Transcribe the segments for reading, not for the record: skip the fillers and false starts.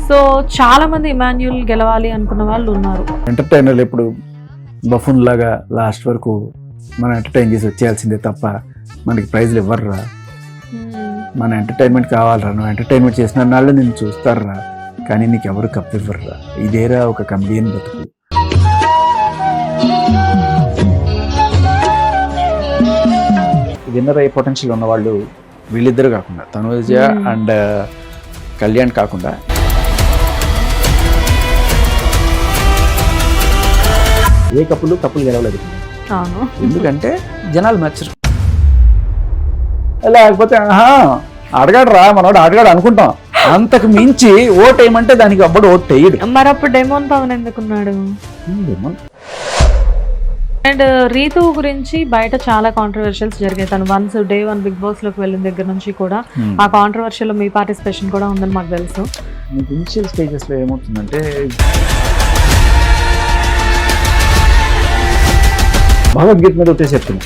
So చాలా మంది Emmanuel గెలవాలి అనుకున్న వాళ్ళు ఉన్నారు. ఎంటర్టైనర్లు ఎప్పుడు బఫూన్ లాగా లాస్ట్ వరకు మనం ఎంటర్టైన్ చేసి వచ్చేయాల్సిందే తప్ప మనకి ప్రైజ్లు ఇవ్వర్రా. మన ఎంటర్టైన్మెంట్ కావాలరా, నువ్వు ఎంటర్టైన్మెంట్ చేసిన నాళ్ళు నేను చూస్తారా, కానీ నీకు ఎవరు కప్పు ఇవ్వర్రా. ఇదేరా ఒక కమెడియన్ బతుకు. విన్నర్ అయ్యే పొటెన్షియల్ ఉన్న వాళ్ళు వీళ్ళిద్దరు కాకుండా తనుజ అండ్ కళ్యాణ్ కాకుండా ఏ కప్పులు గెలవలేదు. ఎందుకంటే జనాలు మెచ్చరు. లేకపోతే అడగాడు రా మనోడు అడగాడు అనుకుంటాం, అంతకు మించి ఓట్ వేయమంటే దానికి అప్పుడు ఓట్ వేయడు. మరి అప్పుడు డెమోన్ పవన్ ఎందుకున్నాడు? అండ్ రీతు గురించి బయట చాలా కాంట్రవర్షియల్స్ జరిగాయి. తను వన్స్ డే 1 బిగ్ బాస్ లోకి వెళ్ళిన దగ్గర నుంచి కూడా ఆ కాంట్రవర్షియల్ లో మీ పార్టిసిపేషన్ కూడా ఉందని మాకు తెలుసు. ఇనిషియల్ స్టేజెస్ లో ఏమవుతుందంటే భగవద్గీత మీద ఒకటే చెప్తుంది,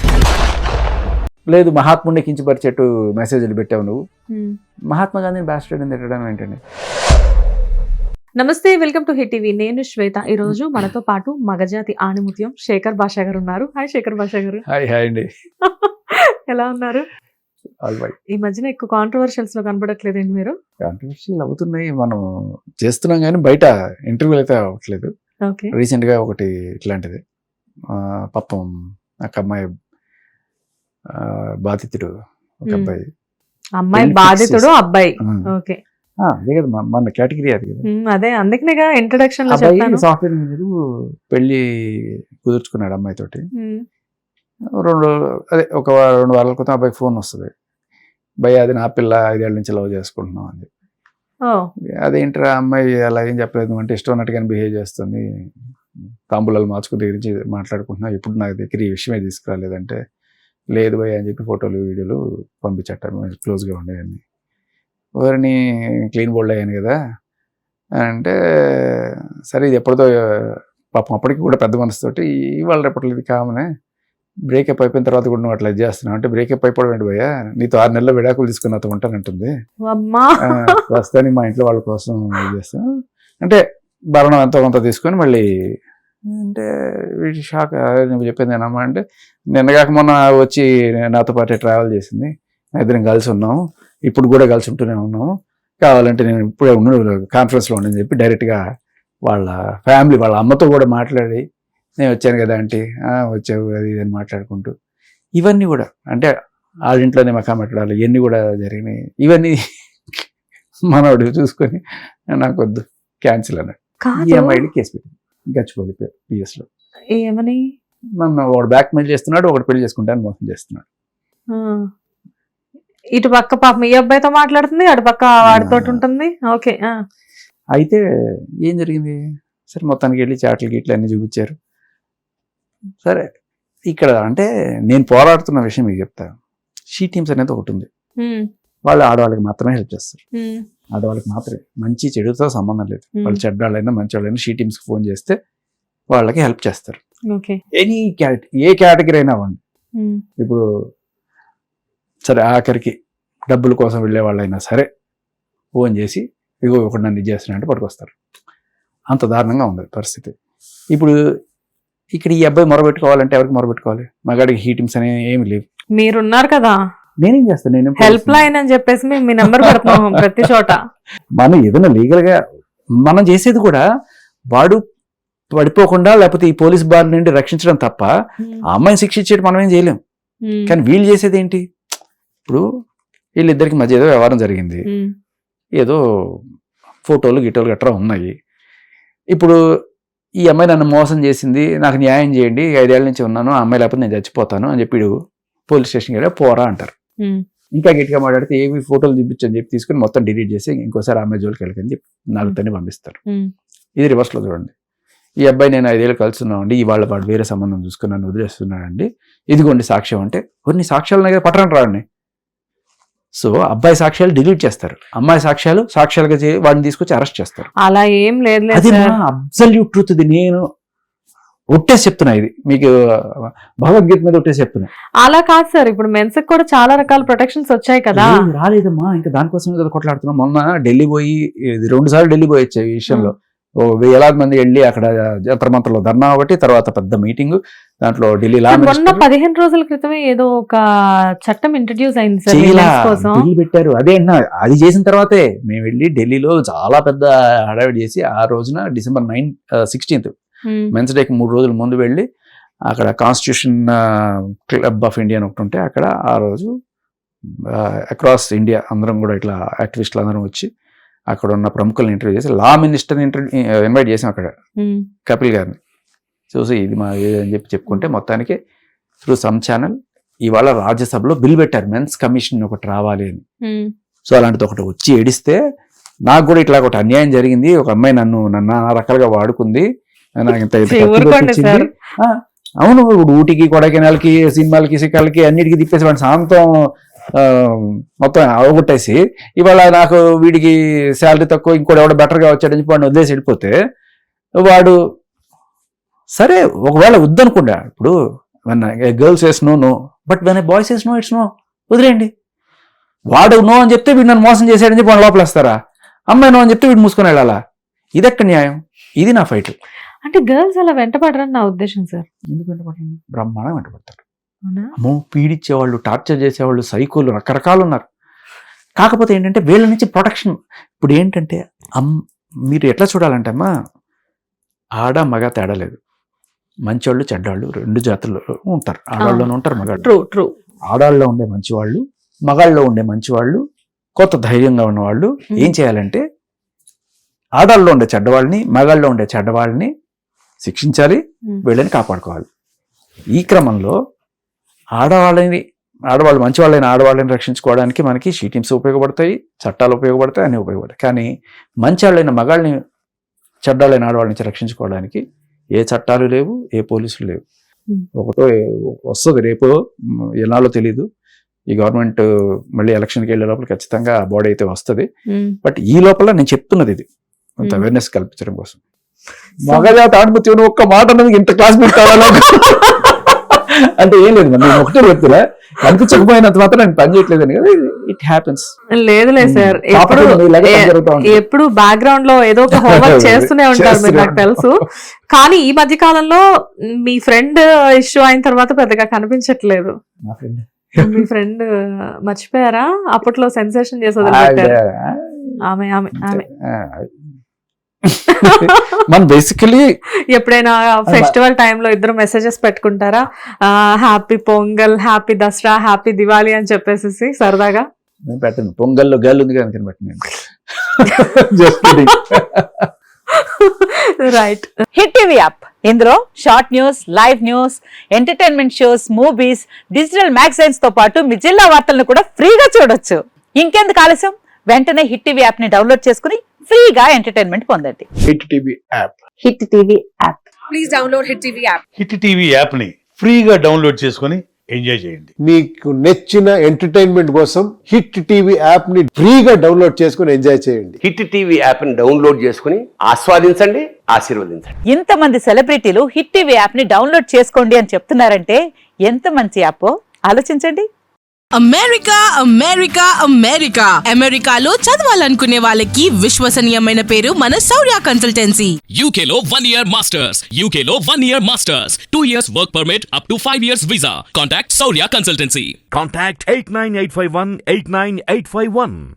లేదు మహాత్ముడిని కించపరిచేట్టు మెసేజ్లు పెట్టావు నువ్వు, మహాత్మా గాంధీని బ్యాస్టర్డ్ అని తిట్టడం ఏంటండి? నమస్తే, వెల్కమ్ టు హిట్ టీవీ. నేను శ్వేత. ఈ రోజు మనతో పాటు మగజాతి ఆణిముత్యం శేఖర్ భాషా గారు ఉన్నారు. హాయ్ శేఖర్ భాషా గారు. హాయ్ అండి. ఎలా ఉన్నారు? ఈ మధ్యన ఎక్కువ కాంట్రవర్షియల్స్ లో కనపడట్లేదండి మీరు? కాంట్రవర్షియల్ అవుతున్నాయి, మనం చేస్తున్నాం కానీ బయట ఇంటర్వ్యూలు అయితే అవ్వట్లేదు. రీసెంట్ గా ఒకటి ఇట్లాంటిది పాపం ఒక అమ్మాయి బాధితుడు, ఒక అమ్మాయి బాధితుడు అబ్బాయి. ఓకే, అదే కదా మన కేటగిరీ అది కదా. అదే అందుకనేగా ఇంట్రడక్షన్ లో చెప్పాను. సాఫ్ట్వేర్ ఇంజనీర్ పెళ్లి కుదుర్చుకున్నాడు అమ్మాయి తోటి. ఒక 2 వారాల క్రితం అబ్బాయికి ఫోన్ వస్తుంది, భయ్య అది నా పిల్ల, 5 ఏళ్ళ నుంచి లవ్ చేసుకుంటున్నాం అని. అదేంటరా అమ్మాయి అలా ఏం చెప్పలేదు అంటే ఇష్టం ఉన్నట్టుగానే బిహేవ్ చేస్తుంది, తాంబూలాలు మార్చుకుని దగ్గర నుంచి మాట్లాడుకుంటున్నా, ఇప్పుడు నాకు దగ్గర ఈ విషయమే తీసుకురాలేదంటే లేదు భయ్య అని చెప్పి ఫోటోలు వీడియోలు పంపించట క్లోజ్గా ఉండేవన్నీ. ఎవరిని క్లీన్ బోల్డ్ అయ్యాను కదా అంటే సరే ఇది ఎప్పటితో పాపం అప్పటికి కూడా పెద్ద మనసుతోటి ఇవాళ రేపట్లో ఇది కామనే, బ్రేకప్ అయిపోయిన తర్వాత కూడా నువ్వు అట్లా చేస్తున్నావు అంటే బ్రేకప్ అయిపోవడం ఏంటి భయ్యా, నీతో 6 నెలల్లో విడాకులు తీసుకుని నాతో ఉంటానంటుంది. ప్రస్తుతానికి మా ఇంట్లో వాళ్ళ కోసం ఇది చేస్తాను అంటే భరణం ఎంతో కొంత తీసుకొని మళ్ళీ అంటే వీటి షాక్. నువ్వు చెప్పింది ఏనమ్మా అంటే నిన్నగాక మొన్న వచ్చి నాతో పాటే ట్రావెల్ చేసింది, ఇద్దరం కలిసి ఉన్నాము, ఇప్పుడు కూడా కలిసి ఉంటూనే ఉన్నాము, కావాలంటే నేను ఇప్పుడే కాన్ఫరెన్స్లో ఉండని చెప్పి డైరెక్ట్గా వాళ్ళ ఫ్యామిలీ వాళ్ళ అమ్మతో కూడా మాట్లాడి నేను వచ్చాను కదా అంటే వచ్చావు అది ఇది అని మాట్లాడుకుంటూ ఇవన్నీ కూడా అంటే వాళ్ళ ఇంట్లోనే మకా మాట్లాడాలి, ఇవన్నీ కూడా జరిగినాయి. ఇవన్నీ మనోడు చూసుకొని నాకు వద్దు క్యాన్సిల్ అన్నాడు. ఈఎంఐడి కేసు పెట్టింది గచ్చిపోయి పిఎస్లో. ఏమని? నన్ను ఒకడు బ్యాక్ మెయిల్ చేస్తున్నాడు, ఒకటి పెళ్లి చేసుకుంటాను మోసం చేస్తున్నాడు. ఇటు పక్క పాపం ఈ అబ్బాయితో మాట్లాడుతుంది, అటు పక్క వాడితో ఉంటుంది. ఓకే, అయితే ఏం జరిగింది సరే మొత్తానికి వెళ్ళి చాట్లు గిట్లు అన్ని చూపించారు. సరే ఇక్కడ అంటే నేను పోరాడుతున్న విషయం మీకు చెప్తా. షీ టీమ్స్ అనేది ఒకటి ఉంది, వాళ్ళు ఆడవాళ్ళకి మాత్రమే హెల్ప్ చేస్తారు, ఆడవాళ్ళకి మాత్రమే, మంచి చెడుతో సంబంధం లేదు. వాళ్ళు చెడ్డాళ్ళైనా మంచి వాళ్ళైనా షీ టీమ్స్కి ఫోన్ చేస్తే వాళ్ళకి హెల్ప్ చేస్తారు. ఎనీ ఏ కేటగిరీ అయినా అవ్వండి. ఇప్పుడు సరే ఆఖరికి డబ్బుల కోసం వెళ్ళే వాళ్ళైనా సరే ఫోన్ చేసి ఇగో ఒకటి నన్ను ఇది చేస్తున్నా అంటే పట్టుకొస్తారు. అంత దారుణంగా ఉంది పరిస్థితి. ఇప్పుడు ఇక్కడ ఈ అబ్బాయి మొరబెట్టుకోవాలంటే ఎవరికి మొరబెట్టుకోవాలి? మగాడికి హీ టీమ్స్ అనేవి ఏమి లేవు. మీరున్నారు కదా, నేనేం చేస్తాను, నేను హెల్ప్ లైన్ అని చెప్పేసి మీ నెంబర్ పెడతాం ప్రతి చోట. మనం ఏదైనా లీగల్ గా మనం చేసేది కూడా వాడు పడిపోకుండా లేకపోతే ఈ పోలీస్ బారి నుండి రక్షించడం తప్ప ఆ అమ్మాయిని శిక్షించేది మనం ఏం చేయలేం. కానీ వీళ్ళు చేసేది ఏంటి, ఇప్పుడు వీళ్ళిద్దరికి మధ్య ఏదో వ్యవహారం జరిగింది, ఏదో ఫోటోలు గిటోలు గట్రా ఉన్నాయి. ఇప్పుడు ఈ అమ్మాయి నన్ను మోసం చేసింది, నాకు న్యాయం చేయండి, 5 ఏళ్ళ నుంచి ఉన్నాను, ఆ అమ్మాయి లేకపోతే నేను చచ్చిపోతాను అని చెప్పి పోలీస్ స్టేషన్కి వెళ్ళి పోరా అంటారు. ఇంకా గట్టిగా మాట్లాడితే ఏవి ఫోటోలు చూపించని చెప్పి తీసుకుని మొత్తం డిలీట్ చేసి ఇంకోసారి అమ్మాయి జోలికి వెళ్ళకని చెప్పి 4 తన్ని పంపిస్తారు. ఇది రివర్స్లో చూడండి. ఈ అబ్బాయి నేను 5 ఏళ్ళు కలుస్తున్నామండి, ఇవాళ వాడు వేరే సంబంధం చూసుకుని నన్ను వదిలేస్తున్నాడండి, ఇదిగోండి సాక్ష్యం అంటే కొన్ని సాక్ష్యాలు దగ్గర పట్టణం రాండి. సో అబ్బాయి సాక్ష్యాలు డిలీట్ చేస్తారు, అమ్మాయి సాక్ష్యాలుగా వాడిని తీసుకొచ్చి అరెస్ట్ చేస్తారు. అలా ఏం లేదు, అది నా అబ్సల్యూట్ ట్రూత్. ఇది నేను ఒట్టేసి చెప్తున్నా, ఇది మీకు భగవద్గీత మీద ఒట్టేసి చెప్తున్నా. అలా కాదు సార్, ఇప్పుడు మెన్స్ కూడా చాలా రకాల ప్రొటెక్షన్స్ వచ్చాయి కదా. రాలేదమ్మా, ఇంకా దానికోసమే కదా కొట్లాడుతున్నాం. మొన్న ఢిల్లీ పోయి 2 సార్లు ఢిల్లీ పోయి వచ్చాయి ఈ విషయంలో. 1000 మంది వెళ్ళి అక్కడ జంతర్ మంతర్లో ధర్నా ఒకటి, తర్వాత పెద్ద మీటింగ్, దాంట్లో ఢిల్లీ లా మొన్న 15 రోజుల క్రితమే ఏదో ఒక చట్టం ఇంట్రడ్యూస్ అయింది సార్ కోసం బిల్లు పెట్టారు. అదే అన్న, అది చేసిన తర్వాతే మేము వెళ్ళి ఢిల్లీలో చాలా పెద్ద హడావిడి చేసి ఆ రోజున December 16th మెన్స్ డేకి 3 రోజుల ముందు వెళ్ళి అక్కడ కాన్స్టిట్యూషన్ క్లబ్ ఆఫ్ ఇండియా ఒకటి ఉంటే అక్కడ ఆ రోజు అక్రాస్ ఇండియా అందరం కూడా ఇట్లా యాక్టివిస్టులు అందరం వచ్చి అక్కడ ఉన్న ప్రముఖులను ఇంటర్వ్యూ చేసి లా మినిస్టర్ని ఇన్వైట్ చేసాం అక్కడ, కపిల్ గారిని చూసి ఇది మా అని చెప్పుకుంటే మొత్తానికి త్రూ సమ్ ఛానల్ ఇవాళ రాజ్యసభలో బిల్ పెట్టారు మెన్స్ కమిషన్ ఒకటి రావాలి అని. సో అలాంటిది ఒకటి వచ్చి ఏడిస్తే నాకు కూడా ఇట్లా ఒకటి అన్యాయం జరిగింది, ఒక అమ్మాయి నన్ను నానా రకాలుగా వాడుకుంది, నాకు ఇంత అవును. ఇప్పుడు ఊటీకి, కొడైకెనాల్కి, సినిమాలకి, సిక్కాలకి అన్నిటికీ తిప్పేసి వాడిని సాంతం మొత్తం అవగొట్టేసి ఇవాళ నాకు వీడికి శాలరీ తక్కువ, ఇంకోటి ఎవడో బెటర్గా వచ్చాడని చెప్పి వాడిని వదిలేసి వెళ్ళిపోతే వాడు సరే ఒకవేళ వద్దనుకుంటా. ఇప్పుడు girls ways no but when boys ways no it's no, వదిలేయండి. వాడు నో అని చెప్తే వీడు నన్ను మోసం చేశాడని చెప్పి వాడు లోపలేస్తారా? అమ్మాయి నో అని చెప్తే వీడు మూసుకొని వెళ్ళాలా? ఇదెక్కడ న్యాయం? ఇది నా ఫైట్. అంటే గర్ల్స్ అలా వెంటపడరని నా ఉద్దేశం సార్. ఎందుకు వెంటపడరు? బ్రహ్మాండం వెంటపడతారు. అమ్మో, పీడించేవాళ్ళు, టార్చర్ చేసేవాళ్ళు, సైకోలు రకరకాలు ఉన్నారు. కాకపోతే ఏంటంటే వీళ్ళ నుంచి ప్రొటెక్షన్. ఇప్పుడు ఏంటంటే మీరు ఎట్లా చూడాలంటే అమ్మా, ఆడ మగ తేడా లేదు, మంచివాళ్ళు చెడ్డాళ్ళు 2 జాతుల్లో ఉంటారు. ఆడాళ్ళలోనే ఉంటారు, మగాళ్ళు. ట్రూ. ఆడాళ్ళలో ఉండే మంచివాళ్ళు, మగాళ్ళలో ఉండే మంచివాళ్ళు, కొత్త ధైర్యంగా ఉన్నవాళ్ళు. ఏం చేయాలంటే ఆడాళ్ళలో ఉండే చెడ్డవాళ్ళని, మగాళ్ళలో ఉండే చెడ్డవాళ్ళని శిక్షించాలి, వీళ్ళని కాపాడుకోవాలి. ఈ క్రమంలో ఆడవాళ్ళు మంచివాళ్ళైన ఆడవాళ్ళని రక్షించుకోవడానికి మనకి షీ టీమ్స్ ఉపయోగపడతాయి, చట్టాలు ఉపయోగపడతాయి, అన్నీ ఉపయోగపడతాయి. కానీ మంచివాళ్ళైన మగాళ్ళని, చెడ్డాళ్ళైన ఆడవాళ్ళ నుంచి రక్షించుకోవడానికి ఏ చట్టాలు లేవు, ఏ పోలీసులు లేవు. ఒకటో వస్తుంది రేపు, ఎన్నాళ్ళో తెలీదు. ఈ గవర్నమెంట్ మళ్ళీ ఎలక్షన్కి వెళ్ళే లోపల ఖచ్చితంగా బాడీ అయితే వస్తుంది. బట్ ఈ లోపల నేను చెప్తున్నది ఇది కొంత అవేర్నెస్ కల్పించడం కోసం. మగజాత ఆణిముత్యం ఒక్క మాట అన్నది ఇంత క్లాస్ పెట్టాలి అంటే ఏం లేదు, నేను ఒకటే చెప్తున్నా, కనిపించకపోయినంత మాత్రం నేను పని చేయట్లేదని కదా, ఇట్ హ్యాపెన్స్. లేదులే సార్, ఎప్పుడు బ్యాక్గ్రౌండ్ లో ఏదో ఒక హోంవర్క్ చేస్తూనే ఉంటారు మీరు, నాకు తెలుసు. కానీ ఈ మధ్య కాలంలో మీ ఫ్రెండ్ ఇష్యూ అయిన తర్వాత పెద్దగా కనిపించట్లేదు. మీ ఫ్రెండ్ మర్చిపోయారా? అప్పట్లో సెన్సేషన్ చేసి వదిలిపెట్టారు. ఆమె మనం బేసికలీ ఎప్పుడైనా ఫెస్టివల్ టైంలో ఇద్దరు మెసేజెస్ పెట్టుకుంటారా? Happy pongal, happy Dasara, happy Diwali అని చెప్పేసి సరదాగా? నేను పెట్టను, పొంగల్లో గర్ల్ ఉంది కనుక పెట్టను. రైట్. హిట్ టీవీ యాప్, ఇందులో short news, live news, entertainment shows, movies, digital magazines తో పాటు మీ జిల్లా వార్తలను కూడా ఫ్రీగా చూడొచ్చు. ఇంకెందుకు ఆలస్యం, వెంటనే హిట్ టీవీ యాప్ ని డౌన్లోడ్ చేసుకుని ఫ్రీగా ఎంటర్టైన్మెంట్ పొందండి. Hit TV app. Hit TV app. Please download hit TV app. Hit TV app ని ఫ్రీగా డౌన్లోడ్ చేసుకుని ఎంజాయ్ చేయండి. మీకు నచ్చిన ఎంటర్టైన్మెంట్ కోసం హిట్ టీవీ యాప్ ని ఫ్రీగా డౌన్లోడ్ చేసుకుని ఎంజాయ్ చేయండి. హిట్ టీవీ యాప్ ని డౌన్లోడ్ చేసుకుని ఆస్వాదించండి, ఆశీర్వదించండి. ఇంతమంది సెలబ్రిటీలు హిట్ టీవీ యాప్ ని డౌన్లోడ్ చేసుకోండి అని చెప్తున్నారంటే ఎంత మంచి యాప్ ఆలోచించండి. అమెరికాలో చదవాలనుకునే వాళ్ళకి విశ్వసనీయమైన పేరు మన శౌర్య కన్సల్టెన్సీ. UK లో 1 year masters, UK లో 1 year masters, 2 years work permit up to 5 years visa. Contact Saurya Consultancy. Contact 89851 89851.